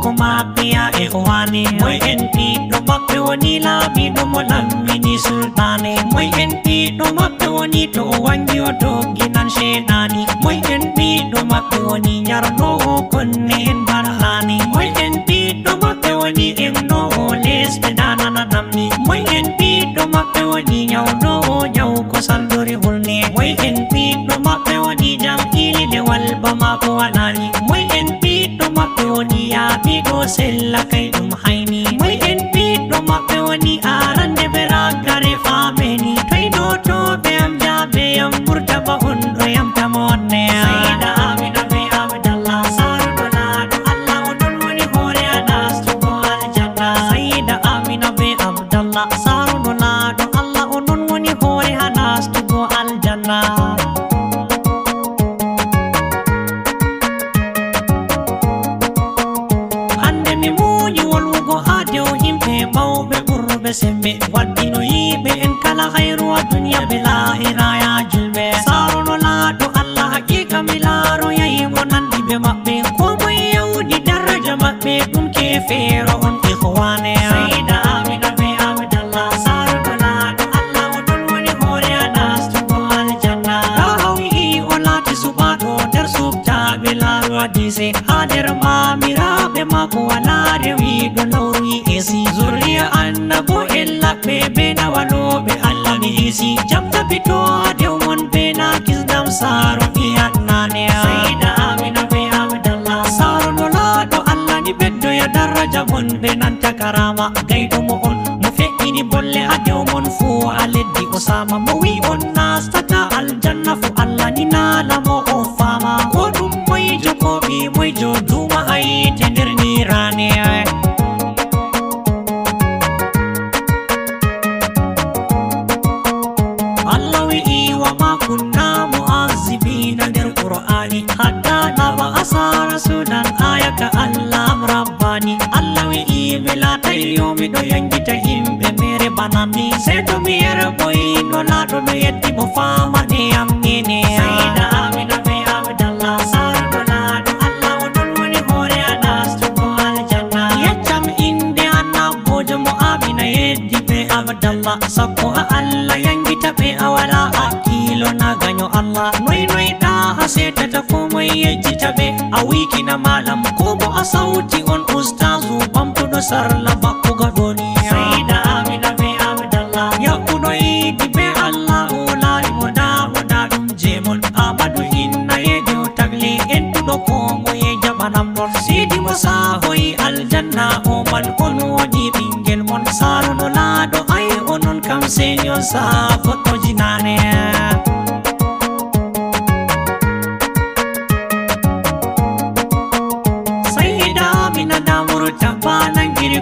ko mapia e uwani moy enti no mappe woni labi do mo lammini sultane moy enti no mappe woni to wangi o dogginan shedani moy enti no mappe woni nyarno konne en barhani moy enti no mappe woni emno lesbe danana namni moy enti no mappe woni nyawdo nyaw ko saldori hulne moy enti no mappe woni jam ili de walba ma ko walani moy enti no mappe woni ya bigo sella kay dum hayni moy enti no mappe woni arande bera gare fameni toy do to be am jabe am murtaba hundo yam tamonne saida amina be abdallah saro nolado allah odon woni hore adas to go aljanna saida amina be abdallah saro nolado allah odon woni hore adas to go aljanna sembe wadino yibe en kala khairu wa dunya bila hiraya julbe saro nolado allah hakika milaro yayi monandi be mabbe ko moy yawdi daraja mabbe dum ke fero on ikhwane saida amina be abdallah saro nolado allah odon woni hore anas to go aljanna hawi olati subado der subta bila wadise hader mamira be mako wala rewi do lawri esi zuriya annabo ella bebe na walobe allah ni isi jamta bito ade mon bena kizdam saro iyanane saida amina be abdallah saro nolado allah ni beddo ya daraja mon benanta karama gaido mo on mo fekkini bolle ade mon fu aleddi osama mo wi on nastata aljanna fu allah ni nala mo o fama ko dum moy jokobi moy joduma ay tenderni rane hatta naba asara sudan ayaka allah rabbani allah wi bela tayomi do yangita himbe mere banami seto mere boy no lado do yetti bo fama de am ngene saida amina be abdallah saro nolado allah odon woni hore anas to go aljanna yacham inde anna bojo mo amina yeddi be abdallah sakko allah yangita be awala akilo na ganyo allah noy da haseta ta komai yaji tabe a wiki na malam ko bo a sauti on ustazu bamto do sarla bakko gadoni saida amina be abdallah ya kuno idi be allah ulai moda dum jemon abadu hinna yedo tagli entu do ko mo ye jabanam don sidi musa hoy aljanna o man on woni bingel mon saro nolado ay onon kam senyo sa foto jinane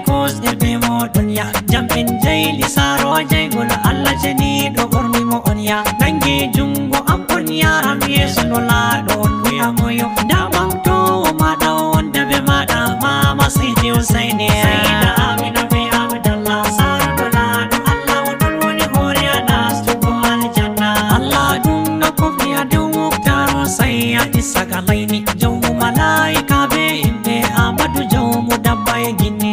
kos be mo dunya jampin jaili saro jay gol allah jani do gorni mo onya nangi jungo ampon yaram yesu nolado wi amoyo damam to ma da wonde be mada mama sidi usaini saida amina be abdallah saro nolado allah odon woni hore anas to go aljanna allah dum na ko fi adu muktaro sayyati sagalaini jawu malaika be imbe amadu jawu dabbai ginni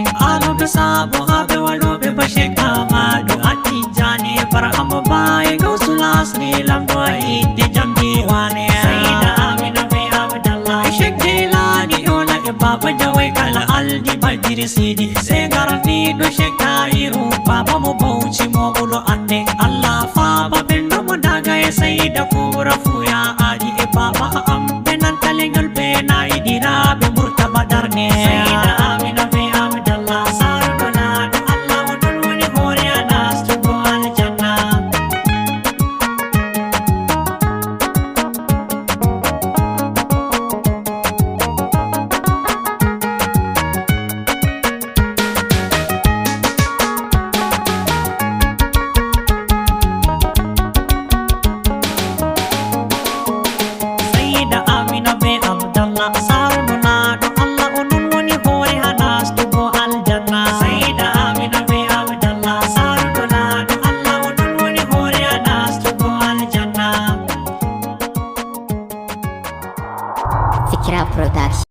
sabo habe walobe basheka madu atijani farham bae gausulas ni lamdo ite jambi wane saida amina be abdallah shekilani ola ke baba jawai kala aldi badiri sidi se garni do shekairu baba mo bauchi mo ulo ande allah fa babendo mo daga e saida kubra fuya adi e baba am benan talengal be na idira be murtaba darne saida amina be abdallah Fikra Production.